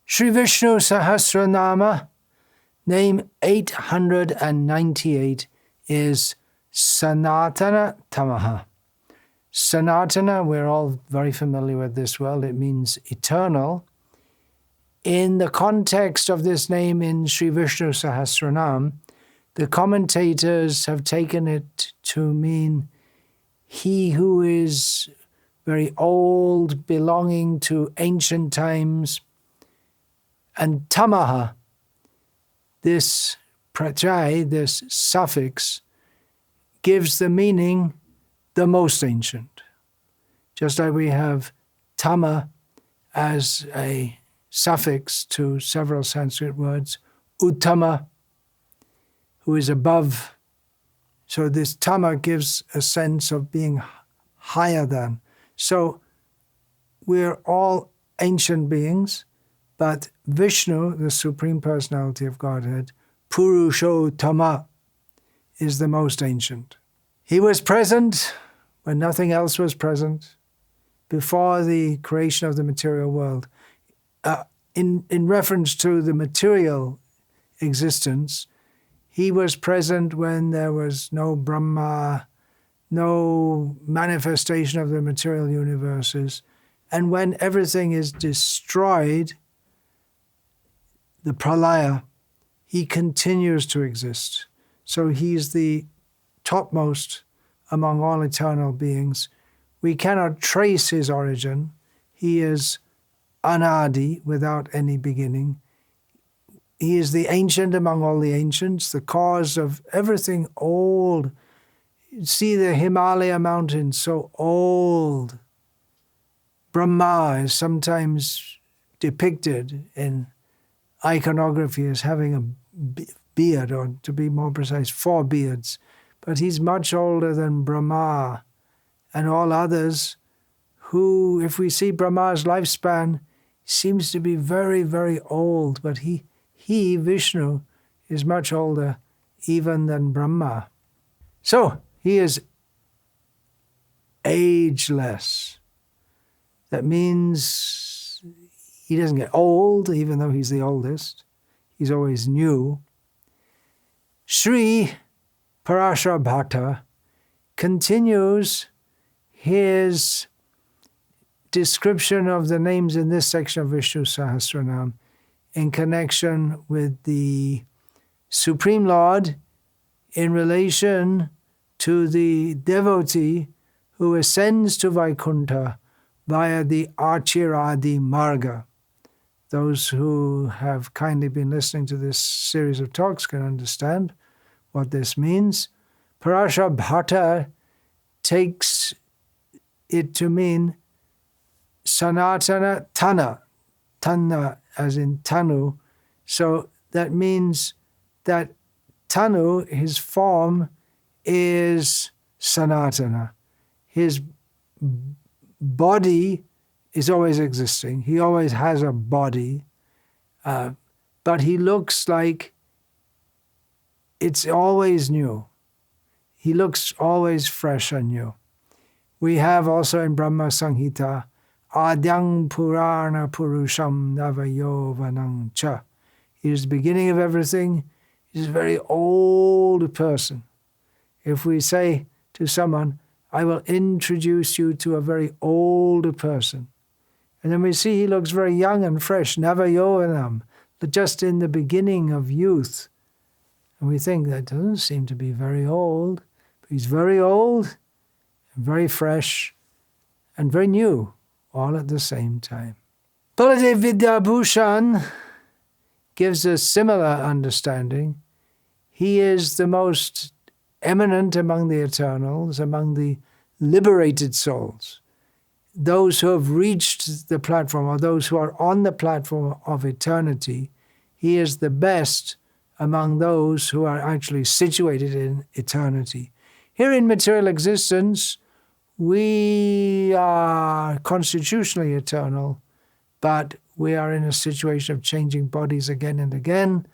Sri Vishnu Sahasranama, name 898 is Sanatanah-tamah. Sanatana, we're all very familiar with this word. It means eternal. In the context of this name in Sri Vishnu Sahasranam, the commentators have taken it to mean he who is very old, belonging to ancient times. And tamaha, this pratyay, this suffix, gives the meaning the most ancient. Just like we have tama as a suffix to several Sanskrit words, uttama, who is above. So this tama gives a sense of being higher than. So we're all ancient beings, but Vishnu, the Supreme Personality of Godhead, Purushottama, is the most ancient. He was present when nothing else was present, before the creation of the material world. In reference to the material existence, he was present when there was no Brahma, no manifestation of the material universes, and when everything is destroyed, the pralaya, he continues to exist. So he's the topmost among all eternal beings. We cannot trace his origin. He is anadi, without any beginning. He is the ancient among all the ancients, the cause of everything old. See the Himalaya mountains, so old. Brahma is sometimes depicted in iconography as having a beard, or to be more precise, 4 beards. But he's much older than Brahma and all others who, if we see Brahma's lifespan, seems to be very, very old. But he, Vishnu, is much older even than Brahma. So he is ageless. That means he doesn't get old, even though he's the oldest. He's always new. Sri Parashara Bhatta continues his description of the names in this section of Vishnu Sahasranam in connection with the Supreme Lord in relation to the devotee who ascends to Vaikuntha via the Achiradi Marga. Those who have kindly been listening to this series of talks can understand what this means. Parashara Bhatta takes it to mean Sanatanah-tamah, Tanna as in Tanu. So that means that Tanu, his form, is Sanatana. His body is always existing. He always has a body, but he looks like it's always new. He looks always fresh and new. We have also in Brahma Samhita, Adyang Purana Purusham Navayovanang Cha. He is the beginning of everything. He's a very old person. If we say to someone, I will introduce you to a very old person, and then we see he looks very young and fresh, Navayovanam, just in the beginning of youth. And we think that doesn't seem to be very old, but he's very old, and very fresh, and very new, all at the same time. Baladev Vidyabhushan gives a similar understanding. He is the most eminent among the eternals, among the liberated souls, those who have reached the platform, or those who are on the platform of eternity. He is the best among those who are actually situated in eternity. Here in material existence, we are constitutionally eternal, but we are in a situation of changing bodies again and again.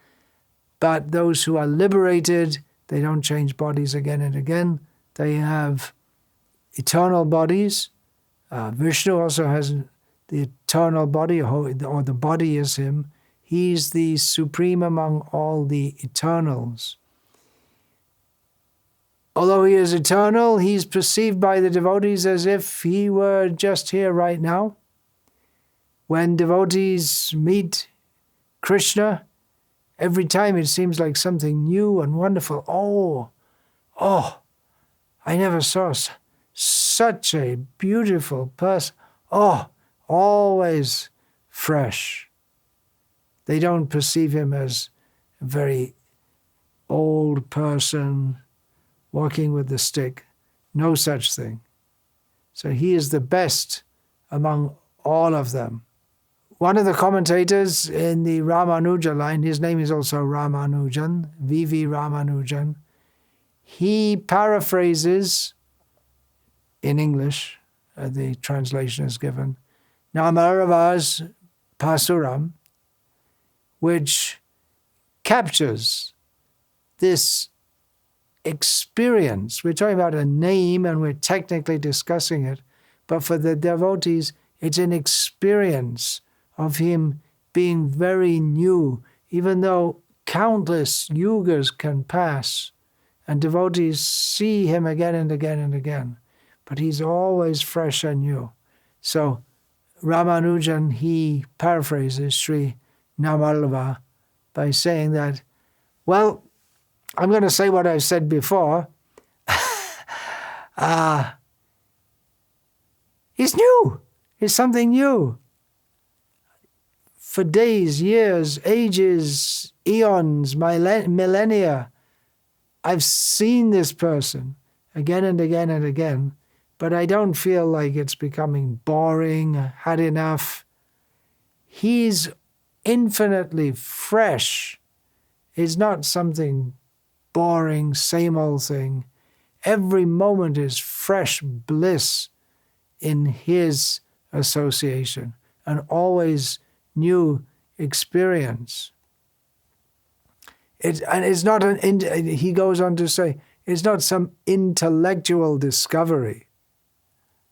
But those who are liberated, they don't change bodies again and again. They have eternal bodies. Vishnu also has the eternal body, or the body is him. He's the supreme among all the eternals. Although he is eternal, he's perceived by the devotees as if he were just here right now. When devotees meet Krishna, every time it seems like something new and wonderful. Oh, I never saw such a beautiful person. Oh, always fresh. They don't perceive him as a very old person walking with the stick. No such thing. So he is the best among all of them. One of the commentators in the Ramanuja line, his name is also Ramanujan, V.V. Ramanujan, he paraphrases in English, the translation is given, Namarava's Pasuram, which captures this experience. We're talking about a name and we're technically discussing it, but for the devotees, it's an experience of him being very new, even though countless yugas can pass and devotees see him again and again and again, but he's always fresh and new. So Ramanujan, he paraphrases Sri Namalva by saying that, well, I'm going to say what I've said before. He's new. He's something new. For days, years, ages, eons, millennia, I've seen this person again and again and again, but I don't feel like it's becoming boring, had enough. He's infinitely fresh. It's not something boring, same old thing. Every moment is fresh bliss in his association, and always new experience. It's not he goes on to say, it's not some intellectual discovery.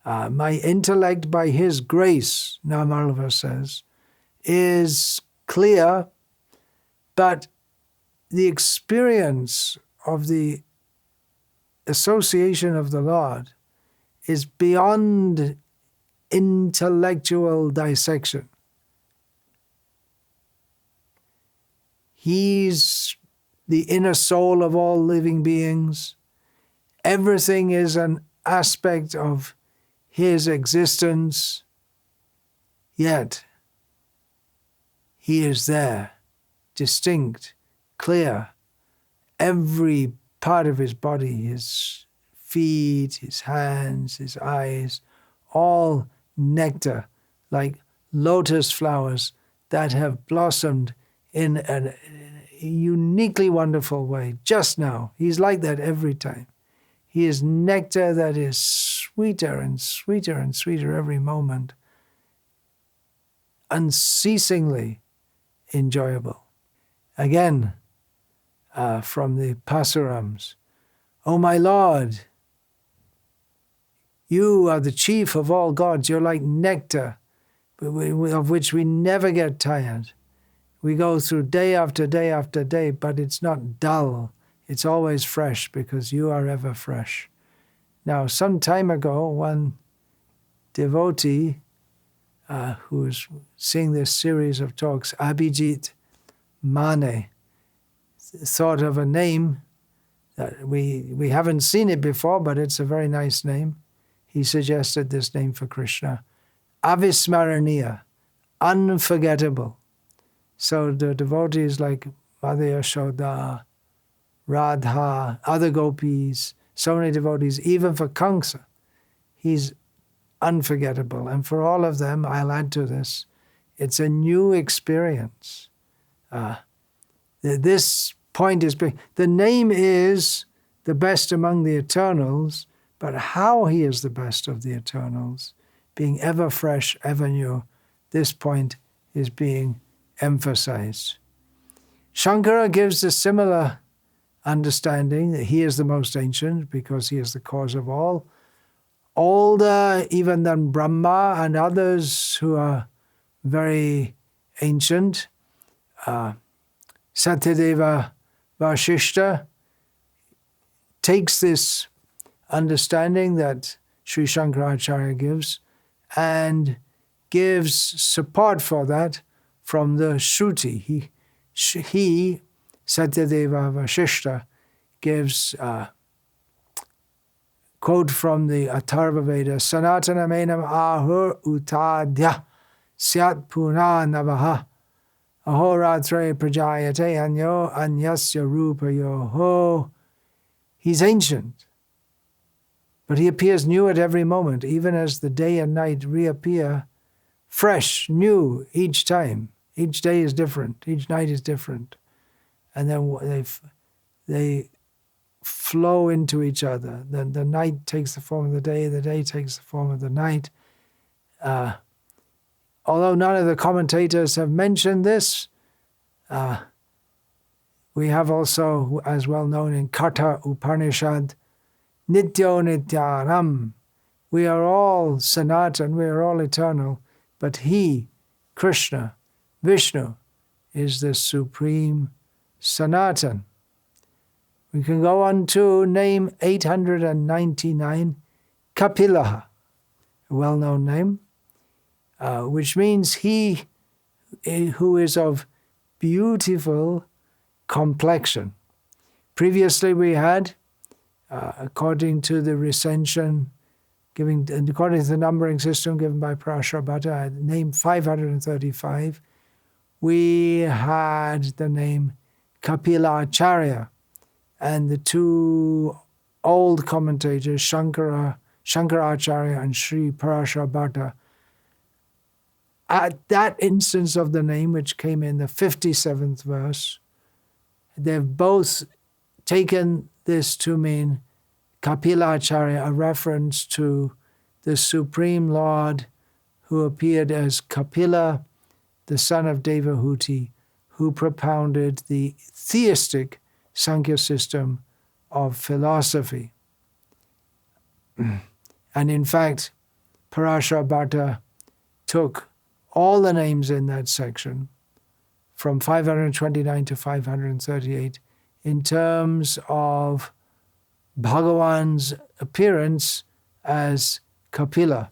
My intellect, by his grace, Namalva says, is clear, but the experience of the association of the Lord is beyond intellectual dissection. He's the inner soul of all living beings. Everything is an aspect of his existence, yet he is there, distinct, clear. Every part of his body, his feet, his hands, his eyes, all nectar, like lotus flowers that have blossomed in a uniquely wonderful way just now. He's like that every time. He is nectar that is sweeter and sweeter and sweeter every moment, unceasingly enjoyable. Again, from the Pasurams, "O my Lord, you are the chief of all gods. You're like nectar, of which we never get tired. We go through day after day after day, but it's not dull. It's always fresh because you are ever fresh." Now, some time ago, one devotee who was seeing this series of talks, Abhijit Mane, thought of a name that we haven't seen it before, but it's a very nice name. He suggested this name for Krishna, Avismaraniya, unforgettable. So the devotees like Mother Yashoda, Radha, other gopis, so many devotees, even for Kamsa, he's unforgettable. And for all of them, I'll add to this, it's a new experience. This point is big. The name is the best among the eternals, but how he is the best of the eternals, being ever fresh, ever new, this point is being emphasized. Shankara gives a similar understanding that he is the most ancient because he is the cause of all older even than Brahma and others who are very ancient. Satyadeva Vasishta takes this understanding that Sri Shankaracharya gives and gives support for that from the Shruti. He Satyadeva Vasishta, gives quote from the Atharva Veda, Sanatanah-tamah ahur utadhya syat puna navaha ahoratre prajayate anyo anyasya rupa yoho. He's ancient, but he appears new at every moment, even as the day and night reappear fresh, new each time. Each day is different, each night is different. And then they flow into each other. Then the night takes the form of the day takes the form of the night. Although none of the commentators have mentioned this, we have also, as well known in Katha Upanishad, Nityo Nityanam. We are all Sanatan, we are all eternal, but he, Krishna, Vishnu, is the supreme Sanatan. We can go on to name 899, Kapilah, a well-known name, which means he who is of beautiful complexion. Previously we had, according to the recension, according to the numbering system given by Parashara Bhatta, name 535, we had the name Kapilah Acharya, and the two old commentators, Shankaracharya and Sri Parashara Bhatta, at that instance of the name, which came in the 57th verse, they've both taken this to mean Kapilah Acharya, a reference to the Supreme Lord who appeared as Kapila, the son of Devahuti, who propounded the theistic Sankhya system of philosophy. And in fact, Parashara Bhatta took all the names in that section from 529 to 538 in terms of Bhagavan's appearance as Kapila.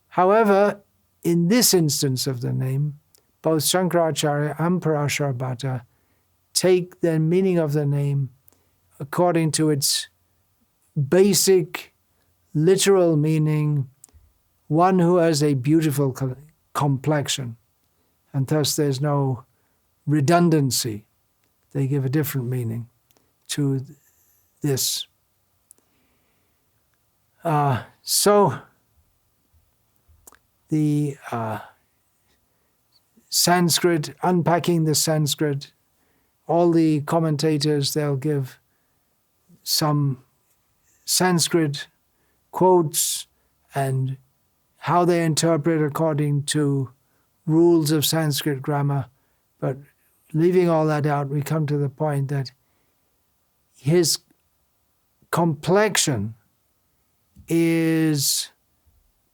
However, in this instance of the name, both Shankaracharya and Parashara Bhatta take the meaning of the name according to its basic, literal meaning, one who has a beautiful complexion, and thus there's no redundancy. They give a different meaning to this. So the Sanskrit, unpacking the Sanskrit, all the commentators, they'll give some Sanskrit quotes and how they interpret according to rules of Sanskrit grammar. But leaving all that out, we come to the point that his complexion is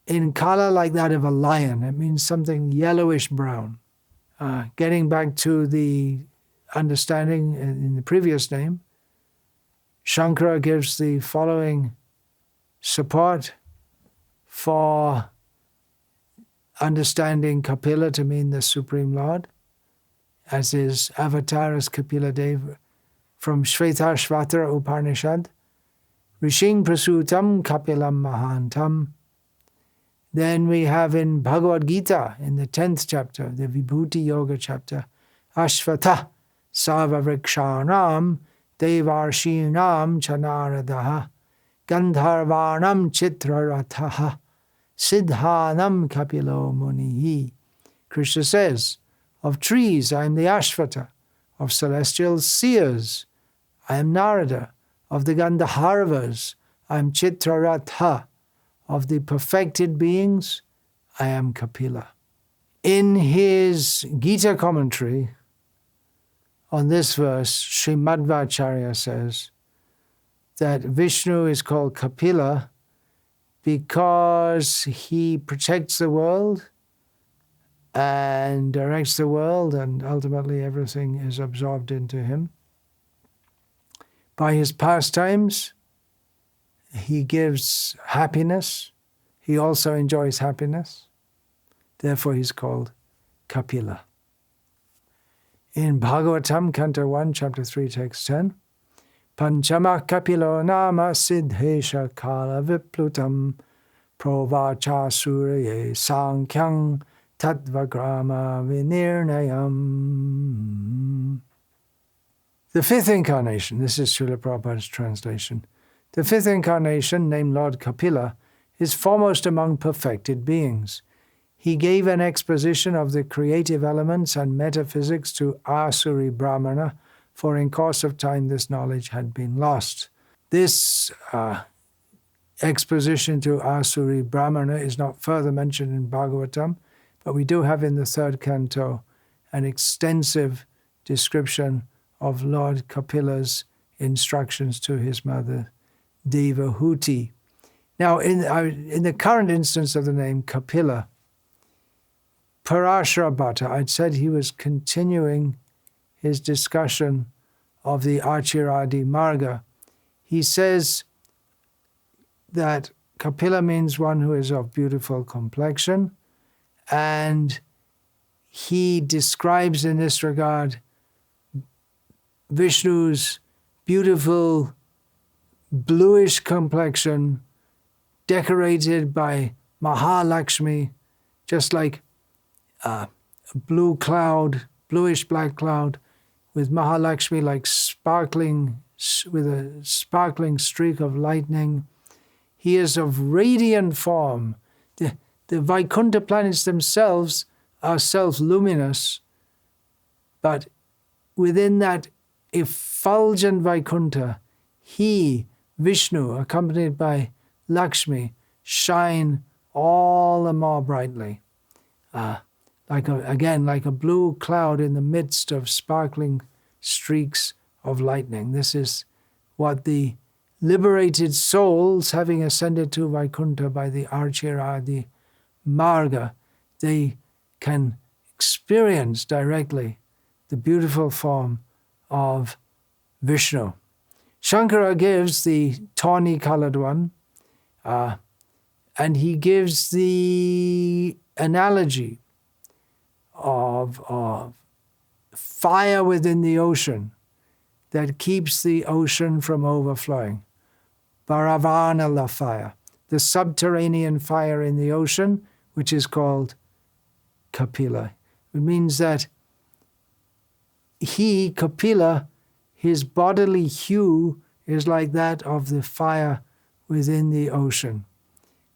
in color like that of a lion. It means something yellowish brown. Getting back to the understanding in the previous name, Shankara gives the following support for understanding Kapila to mean the Supreme Lord, as his avatar is Kapila Deva from Shvetashvatara Upanishad, Rishing Prasutam Kapilam Mahantam. Then we have in Bhagavad Gita, in the 10th chapter, the Vibhuti Yoga chapter, Ashvata Sarvavrikshanam Devarshinam Chanaradaha Gandharvanam Chitrarataha Siddhanam Kapilo Munihi. Krishna says, of trees I am the Ashvata, of celestial seers I am Narada, of the Gandharvas I am Chitraratha, of the perfected beings I am Kapila. In his Gita commentary on this verse, Sri Madhvacharya says that Vishnu is called Kapila because he protects the world and directs the world, and ultimately everything is absorbed into him. By his pastimes, he gives happiness. He also enjoys happiness. Therefore, he's called Kapilah. In Bhagavatam, Canto 1, Chapter 3, Text 10, Panchama Kapilo nama siddhesha kala viplutam provacha suraye sankyang tattvagrama vinirnayam. The fifth incarnation, this is Srila Prabhupada's translation. The fifth incarnation, named Lord Kapilah, is foremost among perfected beings. He gave an exposition of the creative elements and metaphysics to Asuri Brahmana, for in course of time this knowledge had been lost. This exposition to Asuri Brahmana is not further mentioned in Bhagavatam, but we do have in the third canto an extensive description of Lord Kapilah's instructions to his mother, Devahuti. Now, in the current instance of the name Kapilah, Parashara Bhatta, I'd said he was continuing his discussion of the Achiradi Marga. He says that Kapilah means one who is of beautiful complexion, and he describes in this regard Vishnu's beautiful bluish complexion decorated by Mahalakshmi, just like a blue cloud, bluish black cloud, with Mahalakshmi like sparkling, with a sparkling streak of lightning. He is of radiant form. The Vaikuntha planets themselves are self-luminous, but within that effulgent Vaikuntha, he, Vishnu, accompanied by Lakshmi, shine all the more brightly. Like a blue cloud in the midst of sparkling streaks of lightning. This is what the liberated souls, having ascended to Vaikuntha by the Archiradi Marga, they can experience directly the beautiful form of Vishnu. Shankara gives the tawny-colored one, and he gives the analogy of fire within the ocean that keeps the ocean from overflowing. Bharavanala fire, the subterranean fire in the ocean, which is called Kapilah. It means that he, Kapilah, his bodily hue is like that of the fire within the ocean.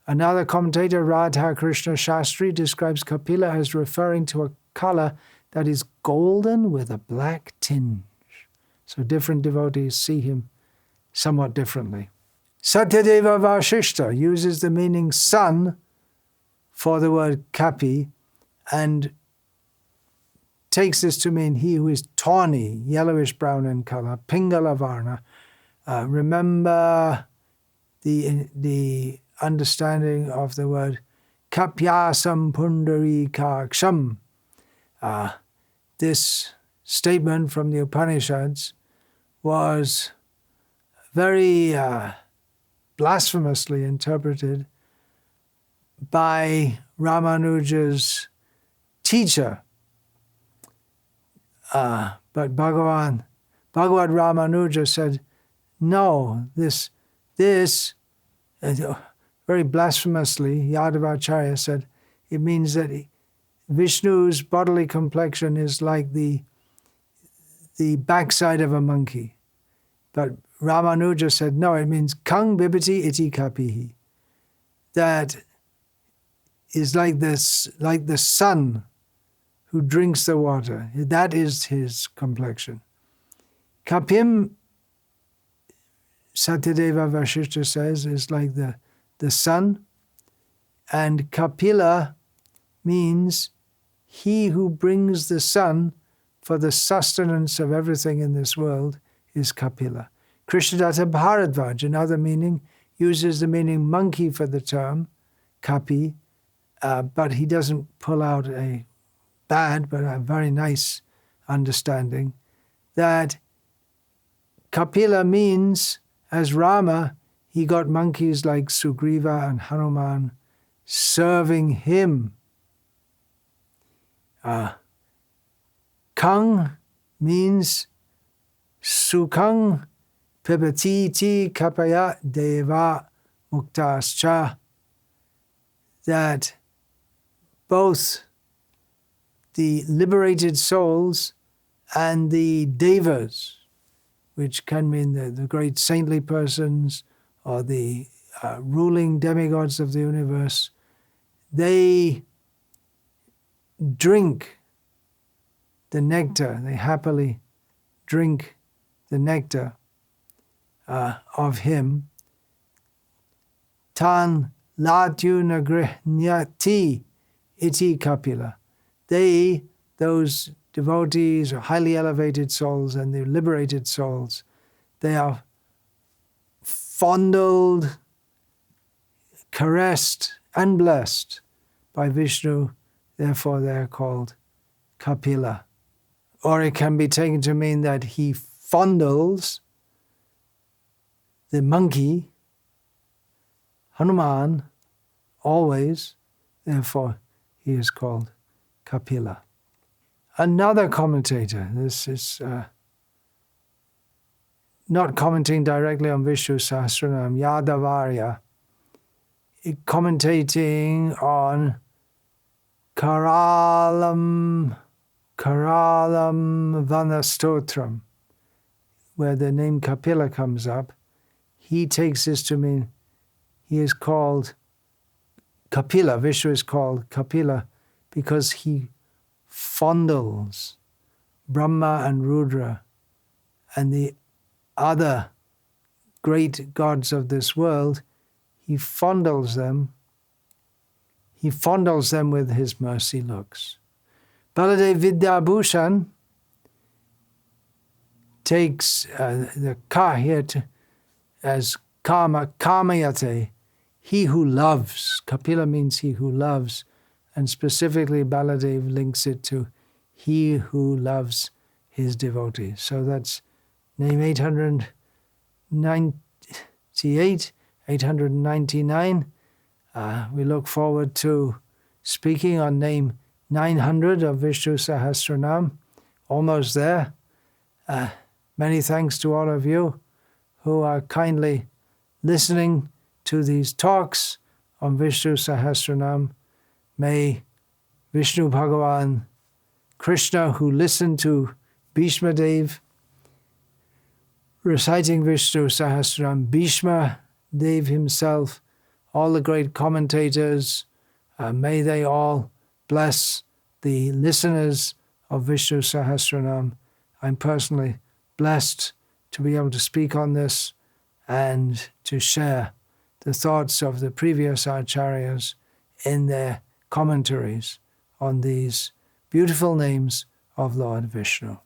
Another commentator, Radha Krishna Shastri, describes Kapilah as referring to a color that is golden with a black tinge. So different devotees see him somewhat differently. Satyadeva Vashishta uses the meaning sun for the word Kapi and takes this to mean he who is tawny, yellowish-brown in color, Pingala Varna. Remember the understanding of the word Kapyasam Pundarikaksham. This statement from the Upanishads was very blasphemously interpreted by Ramanuja's teacher. But Bhagavad Ramanuja said, no, this very blasphemously, Yadavacharya said, it means that Vishnu's bodily complexion is like the backside of a monkey. But Ramanuja said, no, it means Kang Bibhati iti Kapihi. That is like this, like the sun who drinks the water. That is his complexion. Kapim, Satyadeva Vashishta says, is like the sun. And Kapilah means he who brings the sun for the sustenance of everything in this world is Kapilah. Krishnadatta Bharadvaj, another meaning, uses the meaning monkey for the term, kapi, but he doesn't pull out a bad but a very nice understanding that Kapilah means, as Rama, he got monkeys like Sugriva and Hanuman serving him. Kang means Sukang Pipatiti Kapaya Deva Muktascha, that both the liberated souls and the devas, which can mean the great saintly persons or the ruling demigods of the universe, they drink the nectar, they happily drink the nectar of him. Tan latyu nagrihnati iti Kapilah. They, those devotees or highly elevated souls and the liberated souls, they are fondled, caressed, and blessed by Vishnu. Therefore, they are called Kapilah. Or it can be taken to mean that he fondles the monkey, Hanuman, always. Therefore, he is called Kapilah. Another commentator, this is not commenting directly on Vishnu Sahasranama, Yadavarya, commentating on Karalam Vanastotram, where the name Kapilah comes up. He takes this to mean he is called Kapilah, Vishnu is called Kapilah because he fondles Brahma and Rudra and the other great gods of this world. He fondles them with his mercy looks. Baladev Vidyabhushan takes the ka here as kamayate, he who loves. Kapilah means he who loves, and specifically Baladev links it to he who loves his devotees. So that's name 898, 899. We look forward to speaking on name 900 of Vishnu Sahasranama. Almost there. Many thanks to all of you who are kindly listening to these talks on Vishnu Sahasranama. May Vishnu Bhagavan Krishna, who listened to Bhishma Dev reciting Vishnu Sahasranama, Bhishma Dev himself, all the great commentators, may they all bless the listeners of Vishnu Sahasranama. I'm personally blessed to be able to speak on this and to share the thoughts of the previous acharyas in their commentaries on these beautiful names of Lord Vishnu.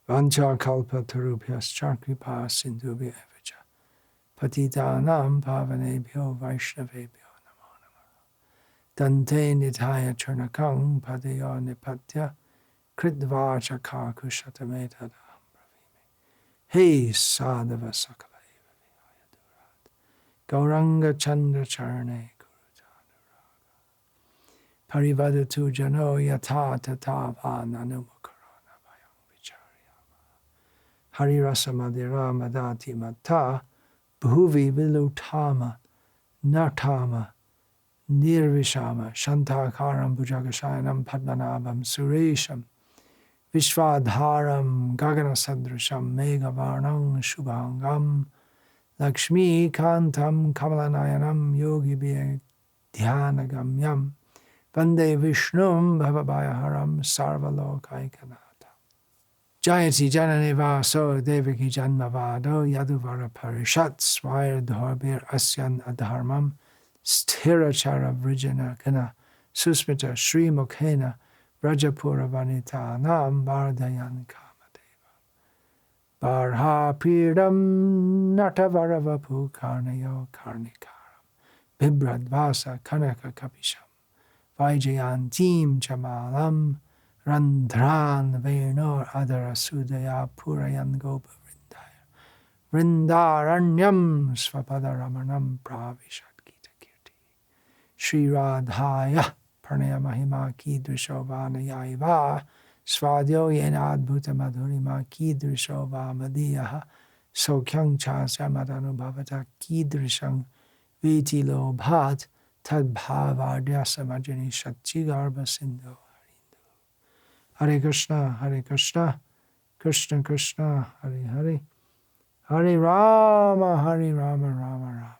Vancha kalpa tarubhyas charkripa sindhubhya evacha patitanam pavanebhyo vaishnavebhyo namo namaha dante nithaya charnakam padayo nipatya kritvacha kakushatameta. Hey sadhava sakala eva vihaya durat gauranga chandra charne gurujanuraga parivadatu jano yata tatava nanumakarana vayam vicharyama harirasa madhira madati mata bhuvi vilutama natama nirvishama shantakaram bhujagashayanam padmanabham suresham Vishwadharam Gagana Sadrasham Meghavarnam Shubhangam Lakshmi Kantam Kamalanayanam Yogi Dhyanagamyam Vande Vishnum Bhavabhayaharam Sarvalokaikanata Jayati Janani Vaso Devaki Janmavado Yaduvara Parishat Swayadharbir Asyan Adharmam Sthirachara Vrijana Kana Susmita Sri Mukhena Rajapura Vanita Nam Vardayan Kamadeva. Barha Piram Natavaravapu Karnayo Karnikaram Bibradvasa Kanaka Kapisham Vaijayantim Chamalam Randhran Venor Adara Sudaya Purayan Gopa Vrindaranyam Svapadaramanam Pravishat Gita Kirti Shri Radhaya Pranaya Mahima Kidrishovana Yaiva Svadyo Yena Adbhuta Madhurima Kidrishova Madiyaha Sokyang Chasya Madanubhavata Kidrishang Vitilo Bhat Tadbhavardya Samajani Shatchigarbha Sindhu Hare Krishna, Krishna Krishna, Hare Hare Hare Rama, Rama Rama.